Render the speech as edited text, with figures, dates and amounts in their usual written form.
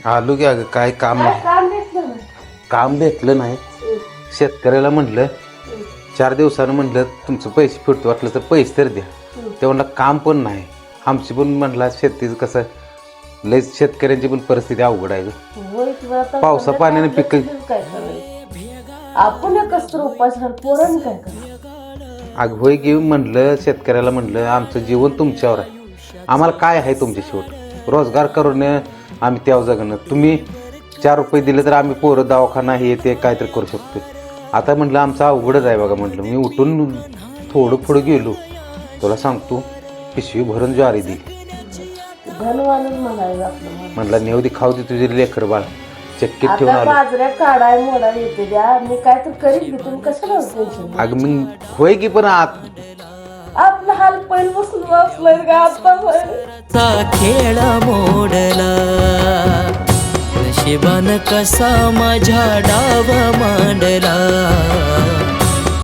आलो की अगं काय काम नाही. काम भेटलं नाही. शेतकऱ्याला म्हणलं 4 दिवसानं म्हणलं तुमचं पैसे फिरतो वाटलं तर पैसे तर द्या. ते म्हणलं काम पण नाही. आमची पण म्हणला शेतीचं कसं लय शेतकऱ्यांची पण परिस्थिती अवघड आहे. पावसा पाण्याने पिक आपण कसं उपास पोरण काय अग होय घेऊन म्हणलं शेतकऱ्याला म्हणलं आमचं जीवन तुमच्यावर आहे. आम्हाला काय आहे तुमच्या शेवट रोजगार करून आम्ही त्यावर जगणं. तुम्ही 4 रुपये दिले तर आम्ही पोरं दवाखाना हे ते काहीतरी करू शकतो. आता म्हटलं आमचं अवघडच आहे बघा. म्हटलं मी उठून थोडं पुढं गेलो तुला सांगतो पिशवी भरून ज्वारी दिली. म्हटलं नेवदी खाऊ दे तुझी लेकर बाळ चक्कीत ठेवून आलो. बाजऱ्या काढाय मोडा येते द्या मी काय तर करीत घे तुम्ही कशाला टेन्शन. अगं मी होय की पण आपला हाल पैल बसून वाचलाय का आता खेळ मोडला नशिबान कसा माझ्या डाव मांडला.